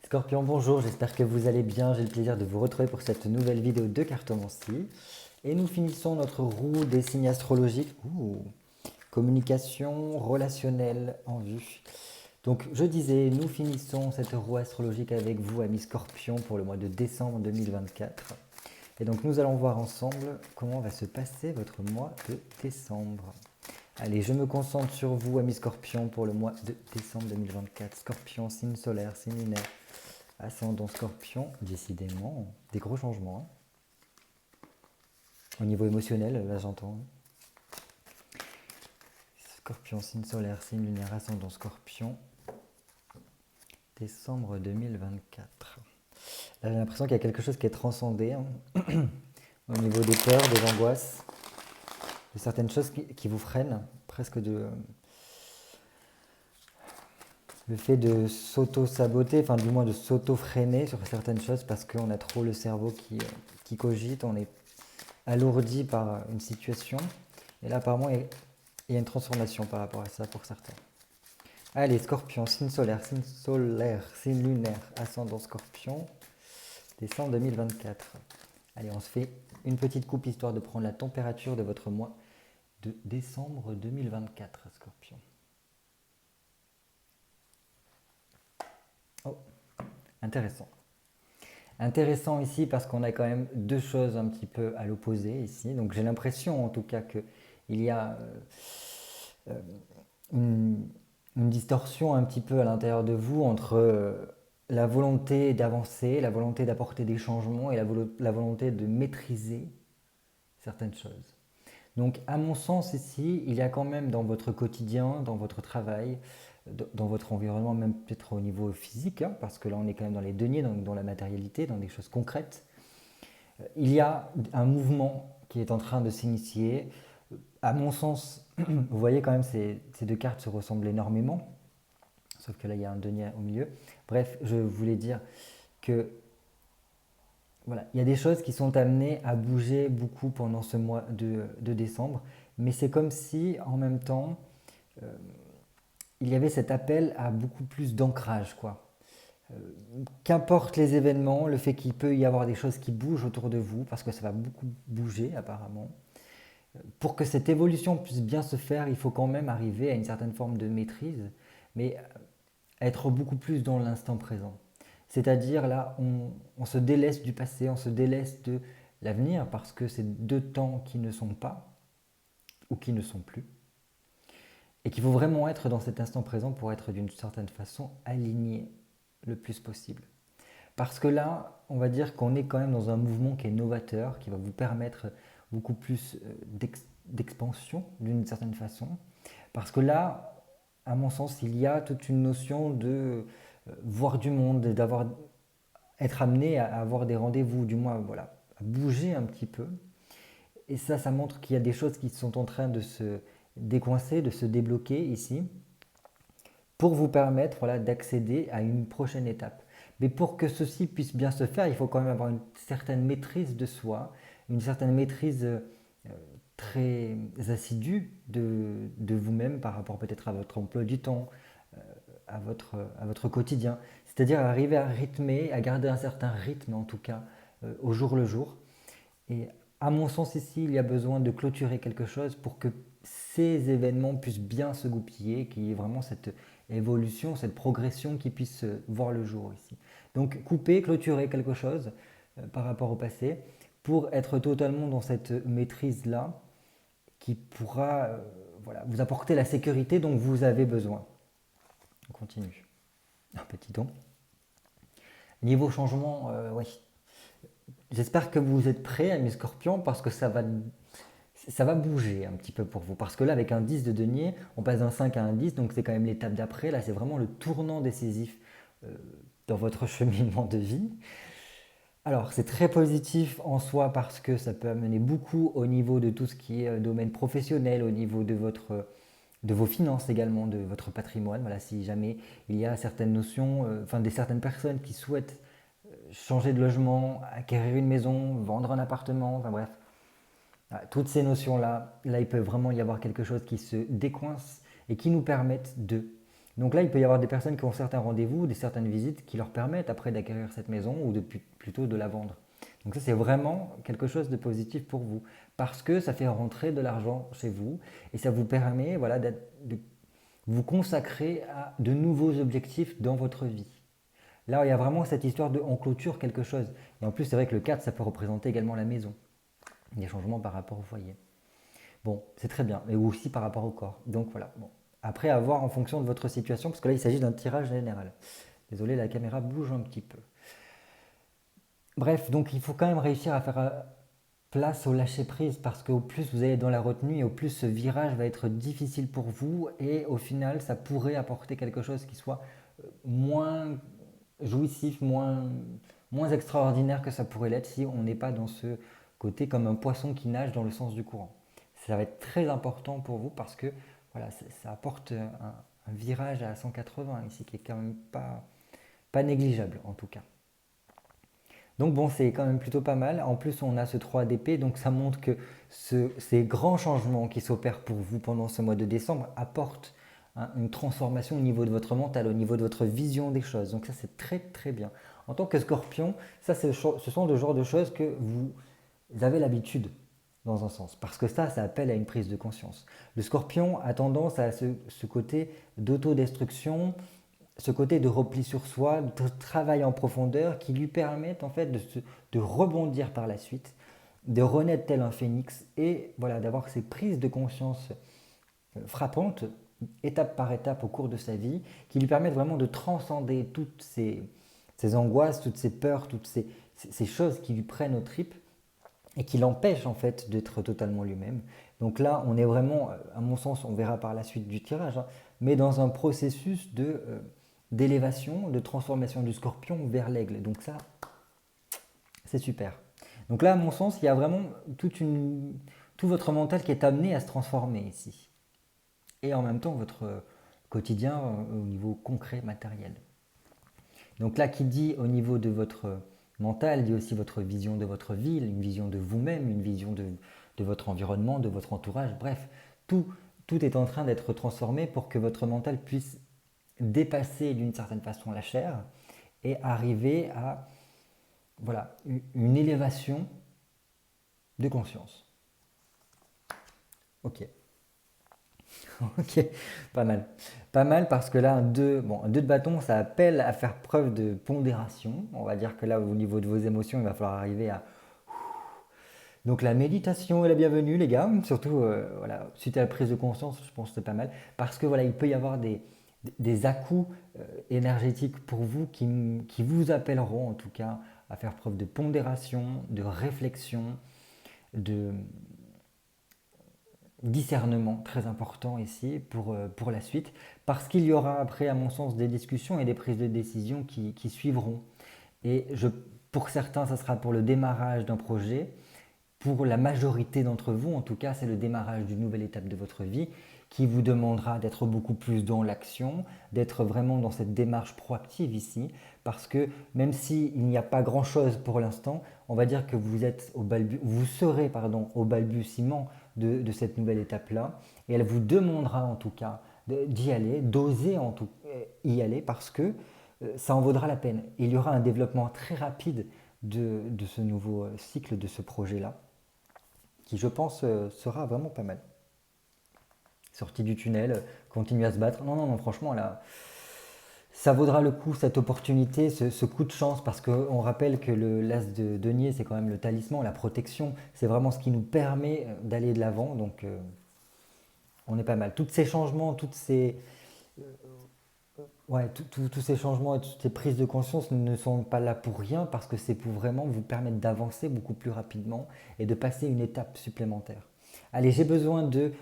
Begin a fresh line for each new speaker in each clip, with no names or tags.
Scorpion, bonjour, j'espère que vous allez bien. J'ai le plaisir de vous retrouver pour cette nouvelle vidéo de cartomancie. Et nous finissons notre roue des signes astrologiques. Communication relationnelle en vue. Donc je disais, nous finissons cette roue astrologique avec vous, amis Scorpion, pour le mois de décembre 2024. Et donc nous allons voir ensemble comment va se passer votre mois de décembre. Allez, je me concentre sur vous, amis Scorpion, pour le mois de décembre 2024. Scorpion, signe solaire, signe lunaire. Ascendant Scorpion, décidément, des gros changements. Au niveau émotionnel, là j'entends. Scorpion, signe solaire, signe lunaire, ascendant Scorpion, décembre 2024. Là j'ai l'impression qu'il y a quelque chose qui est transcendé au niveau des peurs, des angoisses, de certaines choses qui vous freinent, presque le fait de s'auto-saboter, enfin du moins de s'auto-freiner sur certaines choses parce qu'on a trop le cerveau qui cogite, on est alourdi par une situation. Et là apparemment il y a une transformation par rapport à ça pour certains. Allez, Scorpion, signe solaire, signe lunaire, ascendant Scorpion, décembre 2024. Allez, on se fait une petite coupe histoire de prendre la température de votre mois de décembre 2024, Scorpion. Oh, intéressant. Intéressant ici parce qu'on a quand même deux choses un petit peu à l'opposé ici. Donc j'ai l'impression en tout cas qu'il y a une distorsion un petit peu à l'intérieur de vous entre la volonté d'avancer, la volonté d'apporter des changements et la volonté de maîtriser certaines choses. Donc à mon sens ici, il y a quand même dans votre quotidien, dans votre travail, dans votre environnement, même peut-être au niveau physique, parce que là on est quand même dans les deniers, dans la matérialité, dans des choses concrètes, il y a un mouvement qui est en train de s'initier. À mon sens, vous voyez quand même ces deux cartes se ressemblent énormément, sauf que là il y a un denier au milieu. Bref, je voulais dire que voilà, il y a des choses qui sont amenées à bouger beaucoup pendant ce mois de décembre, mais c'est comme si en même temps il y avait cet appel à beaucoup plus d'ancrage, quoi. Qu'importe les événements, le fait qu'il peut y avoir des choses qui bougent autour de vous, parce que ça va beaucoup bouger apparemment, pour que cette évolution puisse bien se faire, il faut quand même arriver à une certaine forme de maîtrise, mais être beaucoup plus dans l'instant présent. C'est-à-dire là, on se délaisse du passé, on se délaisse de l'avenir, parce que c'est deux temps qui ne sont pas, ou qui ne sont plus, et qu'il faut vraiment être dans cet instant présent pour être d'une certaine façon aligné le plus possible. Parce que là, on va dire qu'on est quand même dans un mouvement qui est novateur, qui va vous permettre beaucoup plus d'expansion d'une certaine façon. Parce que là, à mon sens, il y a toute une notion de voir du monde, être amené à avoir des rendez-vous, du moins voilà, à bouger un petit peu. Et ça montre qu'il y a des choses qui sont en train de se décoincer, de se débloquer ici, pour vous permettre voilà, d'accéder à une prochaine étape. Mais pour que ceci puisse bien se faire, il faut quand même avoir une certaine maîtrise de soi, une certaine maîtrise très assidue de vous-même par rapport peut-être à votre emploi du temps, à votre quotidien. C'est-à-dire arriver à rythmer, à garder un certain rythme en tout cas, au jour le jour. Et à mon sens ici, il y a besoin de clôturer quelque chose pour que ces événements puissent bien se goupiller, qu'il y ait vraiment cette évolution, cette progression qui puisse voir le jour ici. Donc couper, clôturer quelque chose par rapport au passé pour être totalement dans cette maîtrise-là qui pourra voilà, vous apporter la sécurité dont vous avez besoin. On continue. Un petit don. Niveau changement, oui. J'espère que vous êtes prêts, amis scorpions, parce que ça va bouger un petit peu pour vous. Parce que là, avec un 10 de denier, on passe d'un 5 à un 10, donc c'est quand même l'étape d'après. Là, c'est vraiment le tournant décisif dans votre cheminement de vie. Alors, c'est très positif en soi parce que ça peut amener beaucoup au niveau de tout ce qui est domaine professionnel, au niveau de vos finances également, de votre patrimoine. Voilà, si jamais il y a certaines notions, certaines personnes qui souhaitent changer de logement, acquérir une maison, vendre un appartement, enfin bref, toutes ces notions-là, là il peut vraiment y avoir quelque chose qui se décoince et qui nous permettent de Donc là, il peut y avoir des personnes qui ont certains rendez-vous, des certaines visites qui leur permettent après d'acquérir cette maison ou plutôt de la vendre. Donc ça, c'est vraiment quelque chose de positif pour vous parce que ça fait rentrer de l'argent chez vous et ça vous permet voilà, de vous consacrer à de nouveaux objectifs dans votre vie. Là, il y a vraiment cette histoire de on clôture quelque chose. Et en plus, c'est vrai que le 4, ça peut représenter également la maison. Des changements par rapport au foyer. Bon, c'est très bien. Et aussi par rapport au corps. Donc voilà. Bon. Après, à voir en fonction de votre situation, parce que là, il s'agit d'un tirage général. Désolé, la caméra bouge un petit peu. Bref, donc il faut quand même réussir à faire place au lâcher prise parce qu'au plus vous allez dans la retenue et au plus ce virage va être difficile pour vous et au final ça pourrait apporter quelque chose qui soit moins jouissif, moins extraordinaire que ça pourrait l'être si on n'est pas dans ce côté comme un poisson qui nage dans le sens du courant. Ça va être très important pour vous parce que voilà, ça apporte un virage à 180 ici qui est quand même pas négligeable en tout cas. Donc bon, c'est quand même plutôt pas mal. En plus, on a ce 3 d'épée, donc ça montre que ces grands changements qui s'opèrent pour vous pendant ce mois de décembre apportent une transformation au niveau de votre mental, au niveau de votre vision des choses. Donc ça, c'est très très bien. En tant que scorpion, ça, ce sont le genre de choses que vous avez l'habitude dans un sens, parce que ça appelle à une prise de conscience. Le scorpion a tendance à ce côté d'autodestruction, ce côté de repli sur soi, de travail en profondeur qui lui permettent en fait de rebondir par la suite, de renaître tel un phénix et voilà, d'avoir ces prises de conscience frappantes, étape par étape au cours de sa vie, qui lui permettent vraiment de transcender toutes ces angoisses, toutes ces peurs, toutes ces choses qui lui prennent aux tripes et qui l'empêchent en fait d'être totalement lui-même. Donc là, on est vraiment, à mon sens, on verra par la suite du tirage, hein, mais dans un processus d'élévation, de transformation du scorpion vers l'aigle. Donc ça, c'est super. Donc là, à mon sens, il y a vraiment tout votre mental qui est amené à se transformer ici. Et en même temps, votre quotidien au niveau concret, matériel. Donc là, qui dit au niveau de votre mental, dit aussi votre vision de votre ville, une vision de vous-même, une vision de votre environnement, de votre entourage. Bref, tout est en train d'être transformé pour que votre mental puisse dépasser d'une certaine façon la chair et arriver à voilà, une élévation de conscience. Ok. Ok, pas mal. Pas mal parce que là, un 2 de bâton, ça appelle à faire preuve de pondération. On va dire que là, au niveau de vos émotions, il va falloir arriver à... Donc la méditation est la bienvenue, les gars. Surtout, voilà, suite à la prise de conscience, je pense que c'est pas mal. Parce que voilà, il peut y avoir des à-coups énergétiques pour vous qui vous appelleront en tout cas à faire preuve de pondération, de réflexion, de discernement très important ici pour la suite, parce qu'il y aura après, à mon sens, des discussions et des prises de décision qui suivront. Et pour certains, ça sera pour le démarrage d'un projet. Pour la majorité d'entre vous, en tout cas, c'est le démarrage d'une nouvelle étape de votre vie qui vous demandera d'être beaucoup plus dans l'action, d'être vraiment dans cette démarche proactive ici, parce que même s'il n'y a pas grand-chose pour l'instant, on va dire que vous serez au balbutiement de cette nouvelle étape-là, et elle vous demandera en tout cas d'y aller, d'oser y aller, parce que ça en vaudra la peine. Il y aura un développement très rapide de ce nouveau cycle, de ce projet-là, qui je pense sera vraiment pas mal. Sortie du tunnel, continue à se battre. Non, non, non, franchement, là, ça vaudra le coup, cette opportunité, ce coup de chance, parce qu'on rappelle que l'as de denier, c'est quand même le talisman, la protection, c'est vraiment ce qui nous permet d'aller de l'avant, donc on est pas mal. Tous ces changements, ouais, tous ces changements et toutes ces prises de conscience ne sont pas là pour rien, parce que c'est pour vraiment vous permettre d'avancer beaucoup plus rapidement et de passer une étape supplémentaire. Allez, j'ai besoin de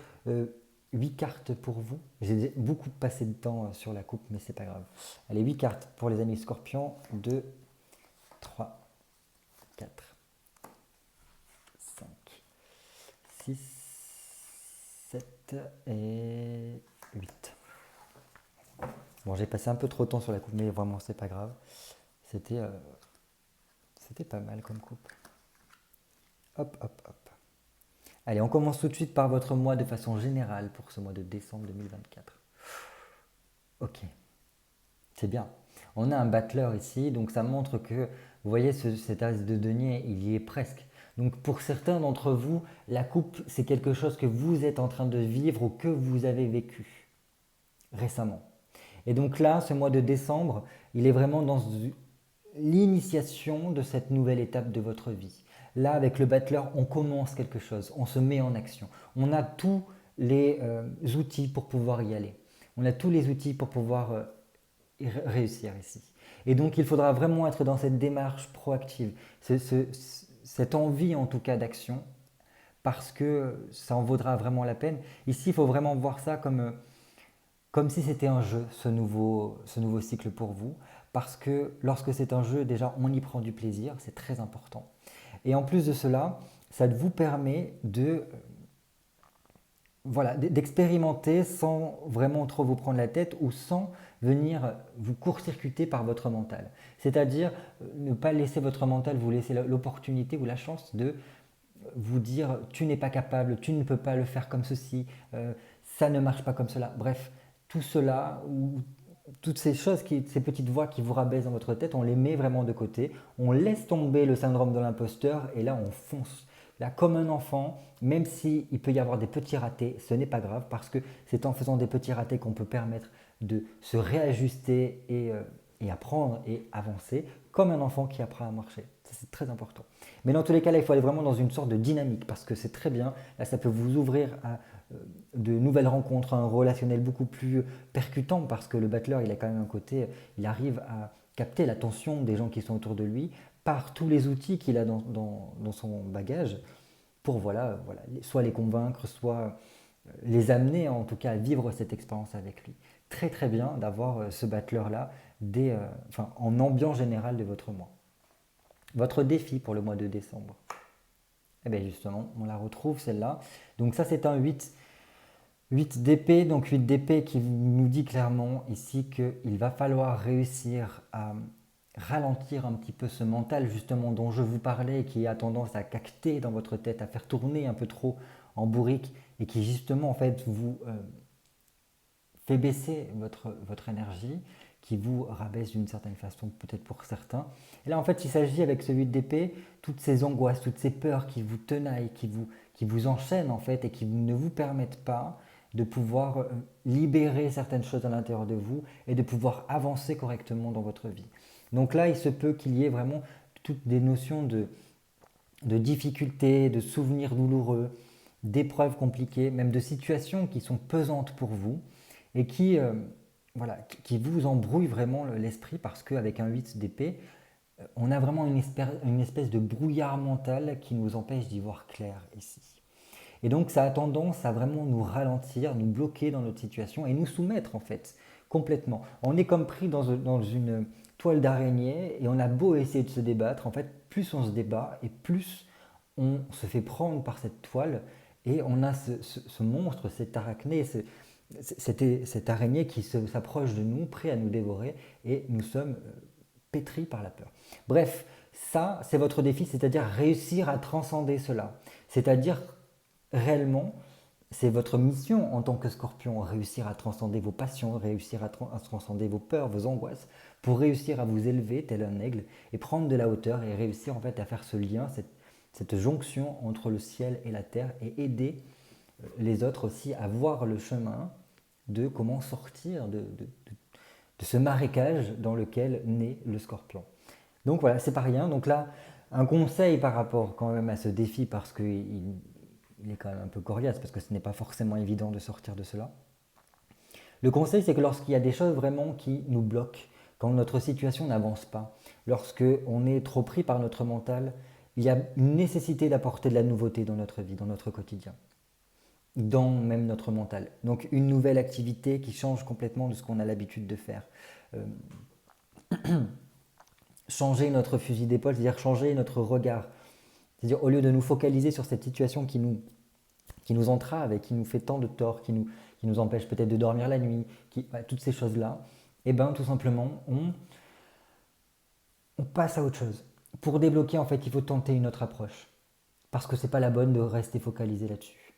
8 cartes pour vous. J'ai beaucoup passé de temps sur la coupe, mais c'est pas grave. Allez, 8 cartes pour les amis scorpions. 2, 3, 4, 5, 6, 7 et 8. Bon, j'ai passé un peu trop de temps sur la coupe, mais vraiment, c'est pas grave. C'était pas mal comme coupe. Hop, hop, hop. Allez, on commence tout de suite par votre mois de façon générale pour ce mois de décembre 2024. Ok, c'est bien. On a un battleur ici, donc ça montre que, vous voyez, cet as de denier, il y est presque. Donc pour certains d'entre vous, la coupe, c'est quelque chose que vous êtes en train de vivre ou que vous avez vécu récemment. Et donc là, ce mois de décembre, il est vraiment dans l'initiation de cette nouvelle étape de votre vie. Là, avec le battleur, on commence quelque chose, on se met en action. On a tous les outils pour pouvoir y aller. On a tous les outils pour pouvoir réussir ici. Et donc, il faudra vraiment être dans cette démarche proactive, cette envie en tout cas d'action, parce que ça en vaudra vraiment la peine. Ici, il faut vraiment voir ça comme si c'était un jeu, ce nouveau cycle pour vous, parce que lorsque c'est un jeu, déjà, on y prend du plaisir, c'est très important. Et en plus de cela, ça vous permet de voilà, d'expérimenter sans vraiment trop vous prendre la tête ou sans venir vous court-circuiter par votre mental. C'est-à-dire ne pas laisser votre mental vous laisser l'opportunité ou la chance de vous dire tu n'es pas capable, tu ne peux pas le faire comme ceci, ça ne marche pas comme cela. Bref, tout cela ou toutes ces choses, ces petites voix qui vous rabaissent dans votre tête, on les met vraiment de côté, on laisse tomber le syndrome de l'imposteur et là on fonce. Là, comme un enfant, même s'il peut y avoir des petits ratés, ce n'est pas grave parce que c'est en faisant des petits ratés qu'on peut permettre de se réajuster et apprendre et avancer comme un enfant qui apprend à marcher. Ça, c'est très important. Mais dans tous les cas, là, il faut aller vraiment dans une sorte de dynamique parce que c'est très bien. Là, ça peut vous ouvrir à de nouvelles rencontres, un relationnel beaucoup plus percutant parce que le battleur, il a quand même un côté, il arrive à capter l'attention des gens qui sont autour de lui par tous les outils qu'il a dans son bagage pour voilà, soit les convaincre, soit les amener en tout cas à vivre cette expérience avec lui. Très très bien d'avoir ce battleur-là en ambiance générale de votre mois. Votre défi pour le mois de décembre. Eh bien justement, on la retrouve celle-là. Donc ça c'est un 8 d'épée, donc 8 d'épée qui nous dit clairement ici qu'il va falloir réussir à ralentir un petit peu ce mental justement dont je vous parlais, qui a tendance à cacter dans votre tête, à faire tourner un peu trop en bourrique et qui justement en fait vous fait baisser votre énergie, qui vous rabaisse d'une certaine façon, peut-être pour certains. Et là, en fait, il s'agit avec ce 8 d'épée, toutes ces angoisses, toutes ces peurs qui vous tenaillent, qui vous enchaînent en fait et qui ne vous permettent pas de pouvoir libérer certaines choses à l'intérieur de vous et de pouvoir avancer correctement dans votre vie. Donc là, il se peut qu'il y ait vraiment toutes des notions de difficultés, de souvenirs douloureux, d'épreuves compliquées, même de situations qui sont pesantes pour vous et qui vous embrouillent vraiment l'esprit parce qu'avec un 8 d'épée, on a vraiment une espèce de brouillard mental qui nous empêche d'y voir clair ici. Et donc ça a tendance à vraiment nous ralentir, nous bloquer dans notre situation et nous soumettre en fait complètement. On est comme pris dans une toile d'araignée et on a beau essayer de se débattre, en fait plus on se débat et plus on se fait prendre par cette toile et on a ce monstre, cet arachné, cette araignée qui s'approche de nous, prêt à nous dévorer et nous sommes pétris par la peur. Bref, ça c'est votre défi, c'est-à-dire réussir à transcender cela. C'est-à-dire réellement, c'est votre mission en tant que scorpion, réussir à transcender vos passions, réussir à transcender vos peurs, vos angoisses, pour réussir à vous élever tel un aigle et prendre de la hauteur et réussir en fait à faire ce lien, cette jonction entre le ciel et la terre et aider les autres aussi à voir le chemin de comment sortir de ce marécage dans lequel naît le scorpion. Donc voilà, c'est pas rien. Donc là, un conseil par rapport quand même à ce défi, parce qu'il est quand même un peu coriace, parce que ce n'est pas forcément évident de sortir de cela. Le conseil, c'est que lorsqu'il y a des choses vraiment qui nous bloquent, quand notre situation n'avance pas, lorsque on est trop pris par notre mental, il y a une nécessité d'apporter de la nouveauté dans notre vie, dans notre quotidien, dans même notre mental. Donc une nouvelle activité qui change complètement de ce qu'on a l'habitude de faire. Euh, changer notre fusil d'épaule, c'est-à-dire changer notre regard. C'est-à-dire au lieu de nous focaliser sur cette situation qui nous entrave et qui nous fait tant de tort, qui nous empêche peut-être de dormir la nuit, toutes ces choses-là, et bien tout simplement, on passe à autre chose. Pour débloquer, en fait, il faut tenter une autre approche. Parce que c'est pas la bonne de rester focalisé là-dessus.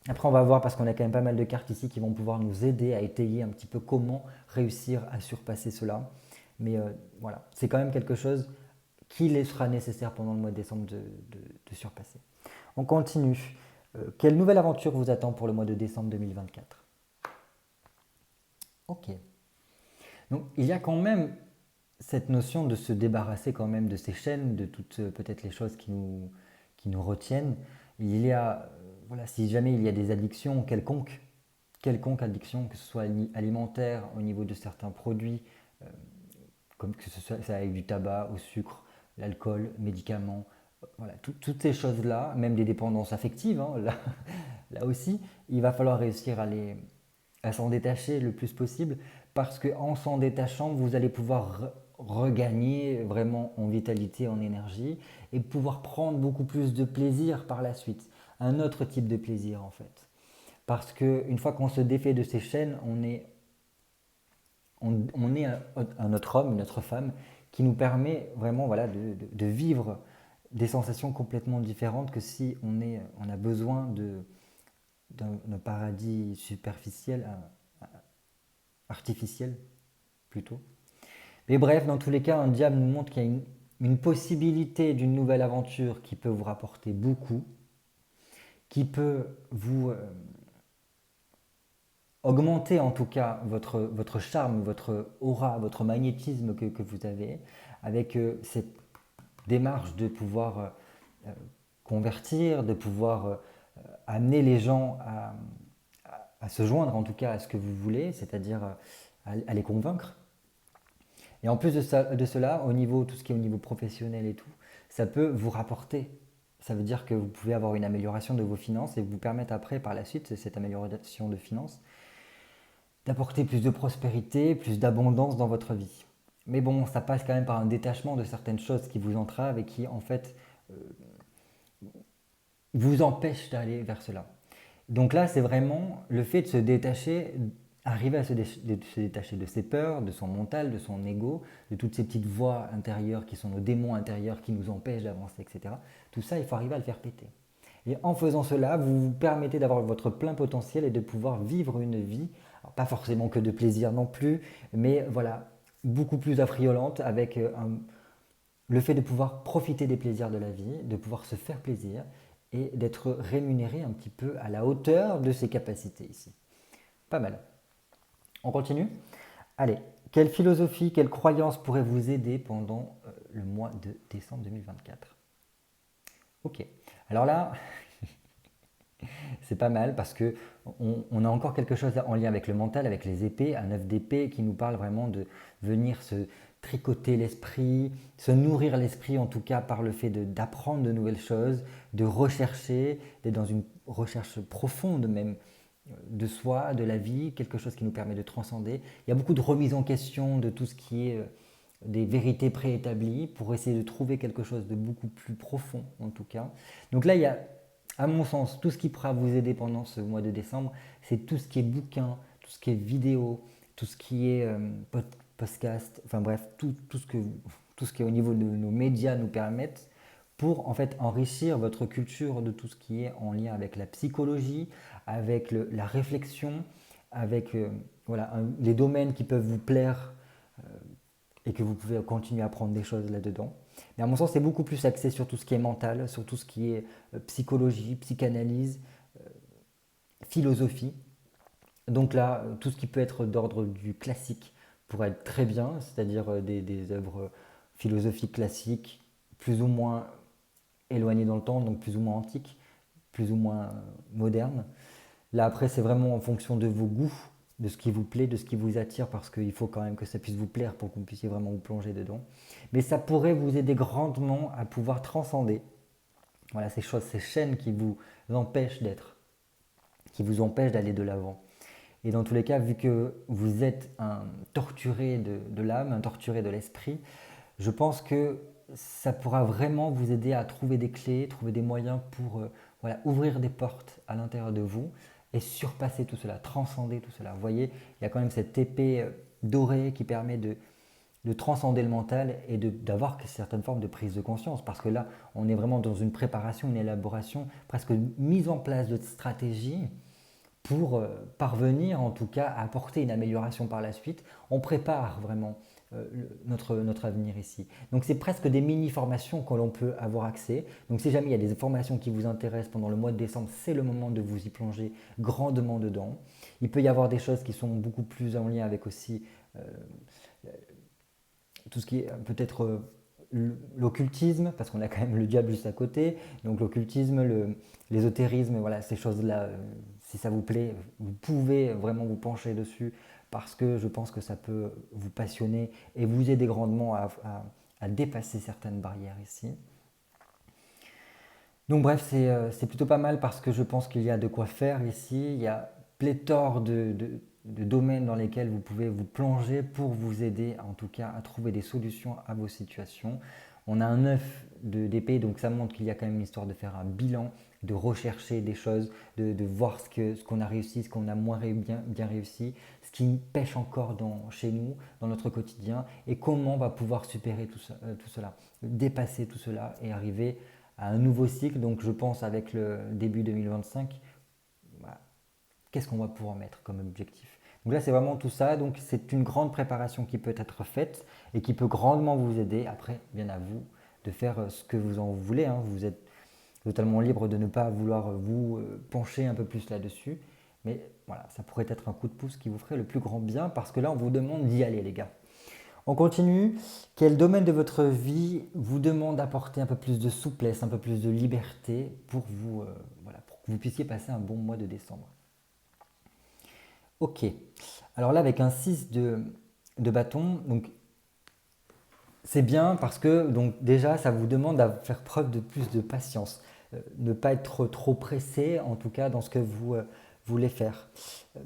Après, on va voir parce qu'on a quand même pas mal de cartes ici qui vont pouvoir nous aider à étayer un petit peu comment réussir à surpasser cela. Mais voilà, c'est quand même quelque chose qui les sera nécessaire pendant le mois de décembre de surpasser. On continue. Quelle nouvelle aventure vous attend pour le mois de décembre 2024? Ok. Donc il y a quand même cette notion de se débarrasser quand même de ces chaînes, de toutes peut-être les choses qui nous retiennent. Il y a, voilà, si jamais il y a des addictions quelconque addiction, que ce soit alimentaire, au niveau de certains produits, comme que ce soit ça avec du tabac, au sucre, l'alcool, médicaments, voilà, toutes ces choses-là, même des dépendances affectives, hein, là aussi, il va falloir réussir à s'en détacher le plus possible parce qu'en s'en détachant, vous allez pouvoir regagner vraiment en vitalité, en énergie et pouvoir prendre beaucoup plus de plaisir par la suite. Un autre type de plaisir en fait. Parce qu'une fois qu'on se défait de ces chaînes, on est un autre homme, une autre femme qui nous permet vraiment voilà, de vivre des sensations complètement différentes que si on a besoin d'un paradis superficiel, artificiel plutôt. Mais bref, dans tous les cas, un diable nous montre qu'il y a une possibilité d'une nouvelle aventure qui peut vous rapporter beaucoup, qui peut vous augmenter en tout cas votre charme, votre aura, votre magnétisme que vous avez, avec cette démarche de pouvoir convertir, de pouvoir amener les gens à se joindre en tout cas à ce que vous voulez, c'est-à-dire à les convaincre. Et en plus de cela, au niveau, tout ce qui est au niveau professionnel et tout, ça peut vous rapporter. Ça veut dire que vous pouvez avoir une amélioration de vos finances et vous permettre après, par la suite, cette amélioration de finances, d'apporter plus de prospérité, plus d'abondance dans votre vie. Mais bon, ça passe quand même par un détachement de certaines choses qui vous entravent et qui, en fait, vous empêchent d'aller vers cela. Donc là, c'est vraiment le fait de se détacher, arriver à se détacher de ses peurs, de son mental, de son ego, de toutes ces petites voix intérieures qui sont nos démons intérieurs qui nous empêchent d'avancer, etc. Tout ça, il faut arriver à le faire péter. Et en faisant cela, vous vous permettez d'avoir votre plein potentiel et de pouvoir vivre une vie, alors pas forcément que de plaisir non plus, mais voilà, beaucoup plus affriolante avec le fait de pouvoir profiter des plaisirs de la vie, de pouvoir se faire plaisir et d'être rémunéré un petit peu à la hauteur de ses capacités ici. Pas mal. On continue? Allez, quelle philosophie, quelle croyance pourrait vous aider pendant le mois de décembre 2024? Ok. Alors là, c'est pas mal parce que on a encore quelque chose en lien avec le mental, avec les épées, un œuf d'épée qui nous parle vraiment de venir se tricoter l'esprit, se nourrir l'esprit en tout cas par le fait d'apprendre de nouvelles choses, de rechercher, d'être dans une recherche profonde même de soi, de la vie, quelque chose qui nous permet de transcender. Il y a beaucoup de remise en question de tout ce qui est des vérités préétablies pour essayer de trouver quelque chose de beaucoup plus profond en tout cas. Donc là, il y a à mon sens, tout ce qui pourra vous aider pendant ce mois de décembre, c'est tout ce qui est bouquin, tout ce qui est vidéo, tout ce qui est podcast, enfin bref, tout ce qui est au niveau de nos médias nous permettent pour en fait enrichir votre culture de tout ce qui est en lien avec la psychologie, avec la réflexion, avec voilà, les domaines qui peuvent vous plaire et que vous pouvez continuer à apprendre des choses là-dedans. Mais à mon sens, c'est beaucoup plus axé sur tout ce qui est mental, sur tout ce qui est psychologie, psychanalyse, philosophie. Donc là, tout ce qui peut être d'ordre du classique pourrait être très bien, c'est-à-dire des œuvres philosophiques classiques, plus ou moins éloignées dans le temps, donc plus ou moins antiques, plus ou moins modernes. Là, après, c'est vraiment en fonction de vos goûts, de ce qui vous plaît, de ce qui vous attire, parce qu'il faut quand même que ça puisse vous plaire pour que vous puissiez vraiment vous plonger dedans. Mais ça pourrait vous aider grandement à pouvoir transcender voilà, ces choses, ces chaînes qui vous empêchent d'être, qui vous empêchent d'aller de l'avant. Et dans tous les cas, vu que vous êtes un torturé de l'âme, un torturé de l'esprit, je pense que ça pourra vraiment vous aider à trouver des clés, trouver des moyens pour voilà, ouvrir des portes à l'intérieur de vous et surpasser tout cela, transcender tout cela. Vous voyez, il y a quand même cette épée dorée qui permet de transcender le mental et d'avoir certaines formes de prise de conscience. Parce que là, on est vraiment dans une préparation, une élaboration, presque une mise en place de stratégies pour parvenir en tout cas à apporter une amélioration par la suite. On prépare vraiment notre avenir ici. Donc c'est presque des mini-formations que l'on peut avoir accès. Donc si jamais il y a des formations qui vous intéressent pendant le mois de décembre, c'est le moment de vous y plonger grandement dedans. Il peut y avoir des choses qui sont beaucoup plus en lien avec aussi tout ce qui est peut-être l'occultisme, parce qu'on a quand même le diable juste à côté, donc l'occultisme, l'ésotérisme, voilà, ces choses-là, si ça vous plaît, vous pouvez vraiment vous pencher dessus, parce que je pense que ça peut vous passionner et vous aider grandement à dépasser certaines barrières ici. Donc bref, c'est plutôt pas mal parce que je pense qu'il y a de quoi faire ici, il y a pléthore de domaines dans lesquels vous pouvez vous plonger pour vous aider en tout cas à trouver des solutions à vos situations. On a un 9 d'épée, donc ça montre qu'il y a quand même une histoire de faire un bilan, de rechercher des choses, de voir ce qu'on a réussi, ce qu'on a moins bien réussi, ce qui pêche encore chez nous, dans notre quotidien, et comment on va pouvoir supérer tout cela, dépasser tout cela et arriver à un nouveau cycle. Donc je pense avec le début 2025, voilà, qu'est-ce qu'on va pouvoir mettre comme objectif. Donc là, c'est vraiment tout ça. Donc c'est une grande préparation qui peut être faite et qui peut grandement vous aider. Après, bien à vous de faire ce que vous en voulez. Hein. Vous êtes totalement libre de ne pas vouloir vous pencher un peu plus là-dessus. Mais voilà, ça pourrait être un coup de pouce qui vous ferait le plus grand bien parce que là, on vous demande d'y aller, les gars. On continue. Quel domaine de votre vie vous demande d'apporter un peu plus de souplesse, un peu plus de liberté pour vous, voilà, pour que vous puissiez passer un bon mois de décembre. Ok. Alors là, avec un 6 de bâton, donc c'est bien parce que donc déjà, ça vous demande à faire preuve de plus de patience. Ne pas être trop pressé, en tout cas dans ce que vous voulez faire.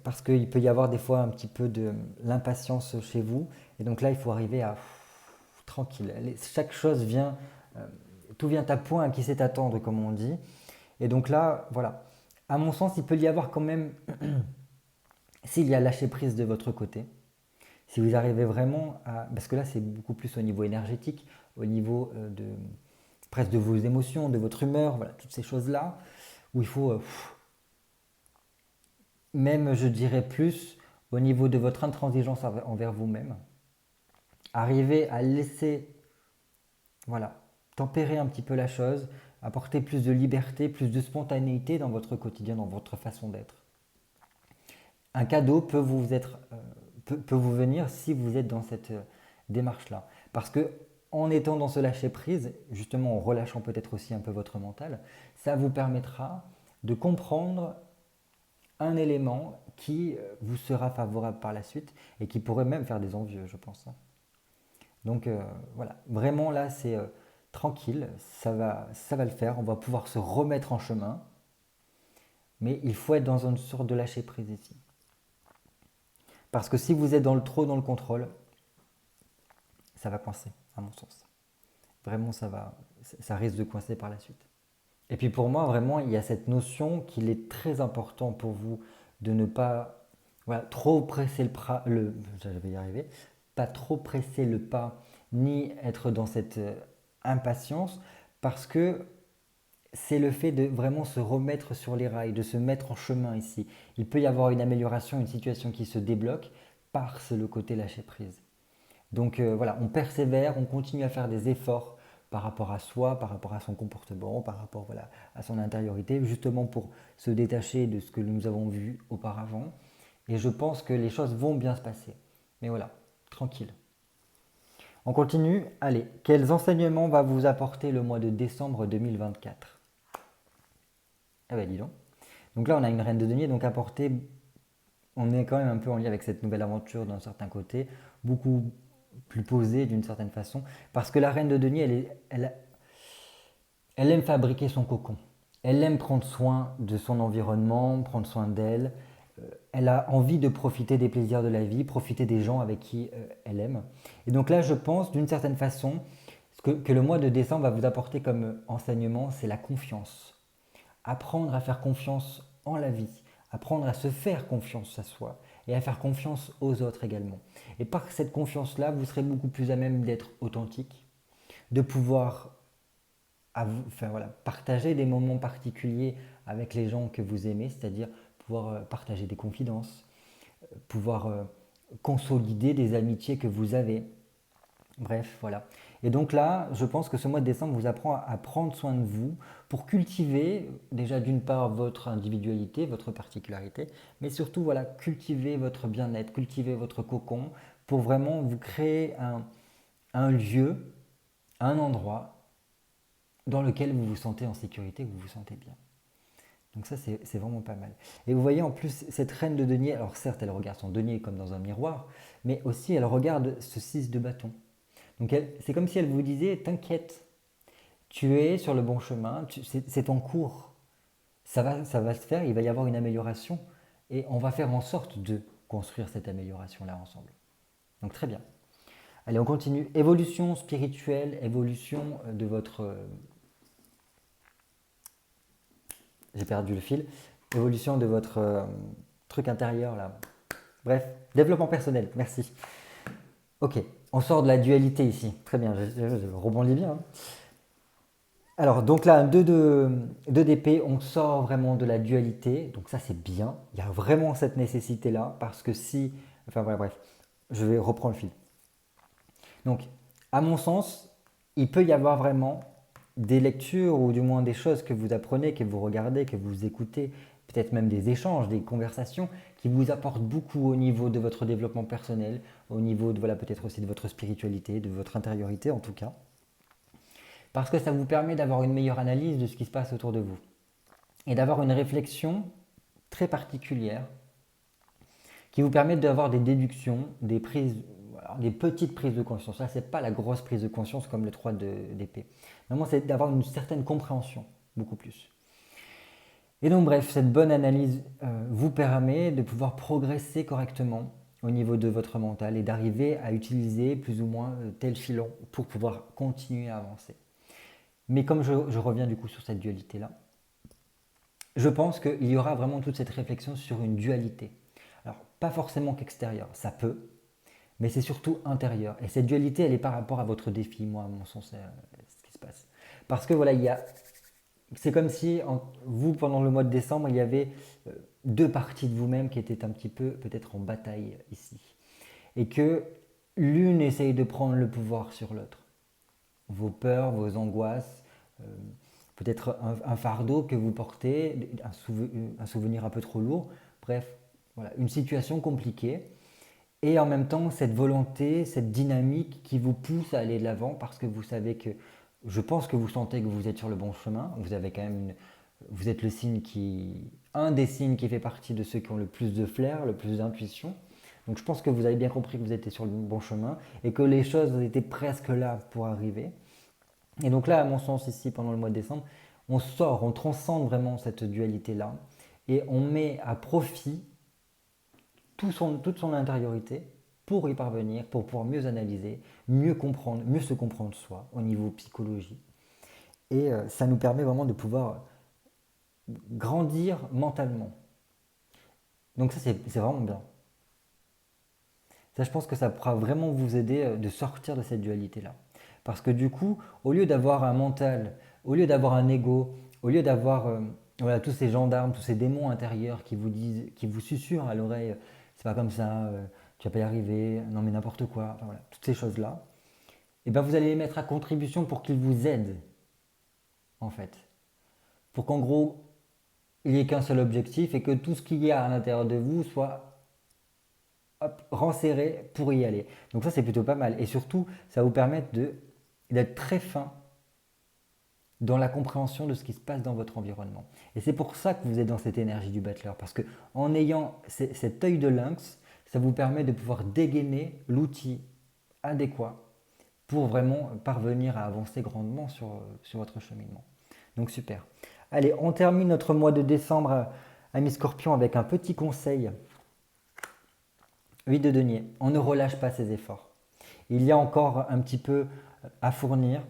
Parce qu'il peut y avoir des fois un petit peu de l'impatience chez vous. Et donc là, il faut arriver à tranquille. Chaque chose vient, tout vient à point à qui sait attendre, comme on dit. Et donc là, voilà. À mon sens, il peut y avoir quand même, s'il y a lâcher prise de votre côté, si vous arrivez vraiment à... Parce que là, c'est beaucoup plus au niveau énergétique, au niveau presque de vos émotions, de votre humeur, voilà, toutes ces choses-là, où il faut, même je dirais plus, au niveau de votre intransigeance envers vous-même, arriver à laisser, voilà, tempérer un petit peu la chose, apporter plus de liberté, plus de spontanéité dans votre quotidien, dans votre façon d'être. Un cadeau peut vous venir si vous êtes dans cette démarche-là. Parce que en étant dans ce lâcher-prise, justement en relâchant peut-être aussi un peu votre mental, ça vous permettra de comprendre un élément qui vous sera favorable par la suite et qui pourrait même faire des envieux, je pense. Donc voilà, vraiment là c'est tranquille, ça va le faire, on va pouvoir se remettre en chemin, mais il faut être dans une sorte de lâcher-prise ici. Parce que si vous êtes trop dans le contrôle, ça va coincer, à mon sens. Vraiment, ça risque de coincer par la suite. Et puis pour moi, vraiment, il y a cette notion qu'il est très important pour vous de ne pas trop presser j'allais y arriver, pas trop presser le pas, ni être dans cette impatience, parce que c'est le fait de vraiment se remettre sur les rails, de se mettre en chemin ici. Il peut y avoir une amélioration, une situation qui se débloque par le côté lâcher prise. Donc voilà, on persévère, on continue à faire des efforts par rapport à soi, par rapport à son comportement, par rapport à son intériorité, justement pour se détacher de ce que nous avons vu auparavant. Et je pense que les choses vont bien se passer. Mais voilà, tranquille. On continue. Allez, quels enseignements va vous apporter le mois de décembre 2024 ? Ah ben dis donc. Donc là, on a une reine de denier, donc apporter, on est quand même un peu en lien avec cette nouvelle aventure d'un certain côté, beaucoup plus posée d'une certaine façon, parce que la reine de denier, elle aime fabriquer son cocon. Elle aime prendre soin de son environnement, prendre soin d'elle. Elle a envie de profiter des plaisirs de la vie, profiter des gens avec qui elle aime. Et donc là, je pense, d'une certaine façon, que le mois de décembre va vous apporter comme enseignement, c'est la confiance. Apprendre à faire confiance en la vie, apprendre à se faire confiance à soi et à faire confiance aux autres également. Et par cette confiance-là, vous serez beaucoup plus à même d'être authentique, de pouvoir partager des moments particuliers avec les gens que vous aimez, c'est-à-dire pouvoir partager des confidences, pouvoir consolider des amitiés que vous avez. Bref, voilà. Et donc là, je pense que ce mois de décembre vous apprend à prendre soin de vous pour cultiver déjà d'une part votre individualité, votre particularité, mais surtout voilà, cultiver votre bien-être, cultiver votre cocon pour vraiment vous créer un lieu, un endroit dans lequel vous vous sentez en sécurité, vous vous sentez bien. Donc ça, c'est vraiment pas mal. Et vous voyez en plus, cette reine de denier, alors certes, elle regarde son denier comme dans un miroir, mais aussi elle regarde ce 6 de bâton. Donc c'est comme si elle vous disait, t'inquiète, tu es sur le bon chemin, c'est en cours, ça va se faire, il va y avoir une amélioration, et on va faire en sorte de construire cette amélioration-là ensemble. Donc très bien. Allez, on continue. Évolution spirituelle, évolution de votre... j'ai perdu le fil. Évolution de votre truc intérieur là. Bref, développement personnel, merci. Ok, on sort de la dualité ici. Très bien, je rebondis bien. Hein. Alors, donc là, 2 d'épée, on sort vraiment de la dualité. Donc ça, c'est bien. Il y a vraiment cette nécessité-là. Parce que si... Enfin voilà, bref. Je vais reprendre le fil. Donc, à mon sens, il peut y avoir vraiment des lectures ou du moins des choses que vous apprenez, que vous regardez, que vous écoutez, peut-être même des échanges, des conversations qui vous apportent beaucoup au niveau de votre développement personnel, au niveau de, voilà, peut-être aussi de votre spiritualité, de votre intériorité en tout cas. Parce que ça vous permet d'avoir une meilleure analyse de ce qui se passe autour de vous et d'avoir une réflexion très particulière qui vous permet d'avoir des déductions, des prises, alors des petites prises de conscience. Là, ce n'est pas la grosse prise de conscience comme le 3 d'épée. Normalement, c'est d'avoir une certaine compréhension, beaucoup plus. Et donc, bref, cette bonne analyse vous permet de pouvoir progresser correctement au niveau de votre mental et d'arriver à utiliser plus ou moins tel filon pour pouvoir continuer à avancer. Mais comme je reviens du coup sur cette dualité-là, je pense qu'il y aura vraiment toute cette réflexion sur une dualité. Alors, pas forcément qu'extérieure, ça peut, mais c'est surtout intérieur. Et cette dualité, elle est par rapport à votre défi, moi, à mon sens, ce qui se passe. Parce que voilà, c'est comme si vous, pendant le mois de décembre, il y avait 2 parties de vous-même qui étaient un petit peu peut-être en bataille ici. Et que l'une essaye de prendre le pouvoir sur l'autre. Vos peurs, vos angoisses, peut-être un fardeau que vous portez, un souvenir un peu trop lourd. Bref, voilà, une situation compliquée. Et en même temps, cette volonté, cette dynamique qui vous pousse à aller de l'avant parce que vous savez que, je pense que vous sentez que vous êtes sur le bon chemin. Vous avez quand même vous êtes un des signes qui fait partie de ceux qui ont le plus de flair, le plus d'intuition. Donc je pense que vous avez bien compris que vous étiez sur le bon chemin et que les choses étaient presque là pour arriver. Et donc là, à mon sens, ici, pendant le mois de décembre, on transcende vraiment cette dualité-là et on met à profit toute son intériorité pour y parvenir, pour pouvoir mieux analyser, mieux comprendre, mieux se comprendre soi au niveau psychologie. Et ça nous permet vraiment de pouvoir grandir mentalement. Donc ça, c'est vraiment bien. Ça, je pense que ça pourra vraiment vous aider de sortir de cette dualité-là. Parce que du coup, au lieu d'avoir un mental, au lieu d'avoir un ego, au lieu d'avoir voilà, tous ces gendarmes, tous ces démons intérieurs qui vous disent, qui vous susurrent à l'oreille, c'est pas comme ça, tu vas pas y arriver, non mais n'importe quoi, enfin, voilà, toutes ces choses-là, et ben vous allez les mettre à contribution pour qu'ils vous aident, en fait. Pour qu'en gros, il n'y ait qu'un seul objectif et que tout ce qu'il y a à l'intérieur de vous soit renserré pour y aller. Donc ça, c'est plutôt pas mal. Et surtout, ça va vous permettre d'être très fin dans la compréhension de ce qui se passe dans votre environnement. Et c'est pour ça que vous êtes dans cette énergie du battleur, parce que en ayant cet œil de lynx, ça vous permet de pouvoir dégainer l'outil adéquat pour vraiment parvenir à avancer grandement sur votre cheminement. Donc super. Allez, on termine notre mois de décembre, amis Scorpion, avec un petit conseil. 8 de denier, on ne relâche pas ses efforts. Il y a encore un petit peu à fournir,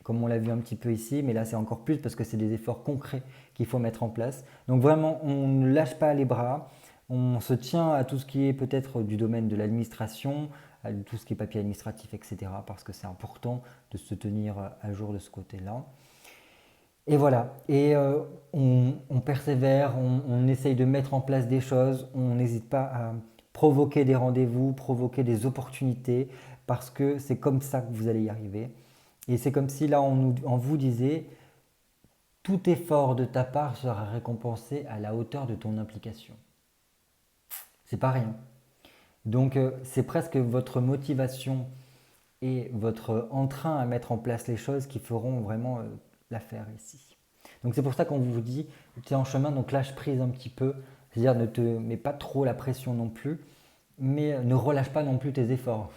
comme on l'a vu un petit peu ici, mais là c'est encore plus parce que c'est des efforts concrets qu'il faut mettre en place. Donc vraiment, on ne lâche pas les bras, On se tient à tout ce qui est peut-être du domaine de l'administration, à tout ce qui est papier administratif, etc. parce que c'est important de se tenir à jour de ce côté-là. Et voilà, et on persévère, on essaye de mettre en place des choses, on n'hésite pas à provoquer des rendez-vous, provoquer des opportunités, parce que c'est comme ça que vous allez y arriver. Et c'est comme si là on vous disait, tout effort de ta part sera récompensé à la hauteur de ton implication. C'est pas rien. Donc c'est presque votre motivation et votre entrain à mettre en place les choses qui feront vraiment l'affaire ici. Donc c'est pour ça qu'on vous dit, tu es en chemin, donc lâche prise un petit peu, c'est-à-dire ne te mets pas trop la pression non plus, mais ne relâche pas non plus tes efforts.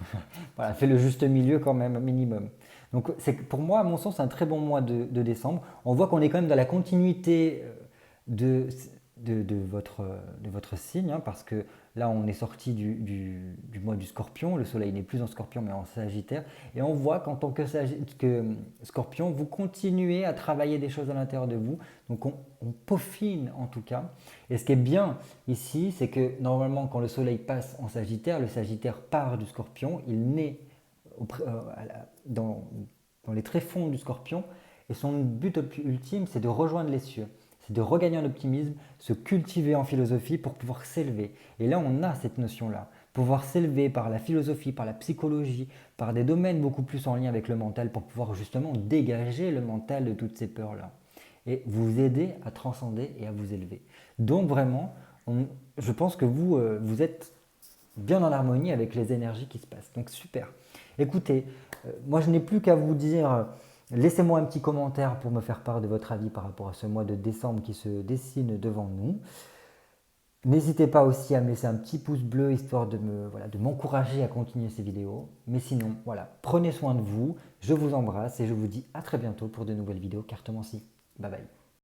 Voilà, fais le juste milieu quand même, un minimum. Donc pour moi, à mon sens, c'est un très bon mois de décembre. On voit qu'on est quand même dans la continuité de, de votre signe, hein, parce que là, on est sorti du mois du Scorpion. Le Soleil n'est plus en Scorpion, mais en Sagittaire. Et on voit qu'en tant que Scorpion, vous continuez à travailler des choses à l'intérieur de vous. Donc on peaufine en tout cas. Et ce qui est bien ici, c'est que normalement, quand le Soleil passe en Sagittaire, le Sagittaire part du Scorpion, il naît dans, dans les tréfonds du Scorpion. Et son but ultime, c'est de rejoindre les cieux. C'est de regagner en optimisme, se cultiver en philosophie pour pouvoir s'élever. Et là, on a cette notion-là. Pouvoir s'élever par la philosophie, par la psychologie, par des domaines beaucoup plus en lien avec le mental pour pouvoir justement dégager le mental de toutes ces peurs-là. Et vous aider à transcender et à vous élever. Donc vraiment, je pense que vous êtes bien en harmonie avec les énergies qui se passent. Donc super. Écoutez, moi je n'ai plus qu'à vous dire, laissez-moi un petit commentaire pour me faire part de votre avis par rapport à ce mois de décembre qui se dessine devant nous. N'hésitez pas aussi à me laisser un petit pouce bleu histoire de m'encourager à continuer ces vidéos. Mais sinon, voilà, prenez soin de vous, je vous embrasse et je vous dis à très bientôt pour de nouvelles vidéos cartomancie. Bye bye.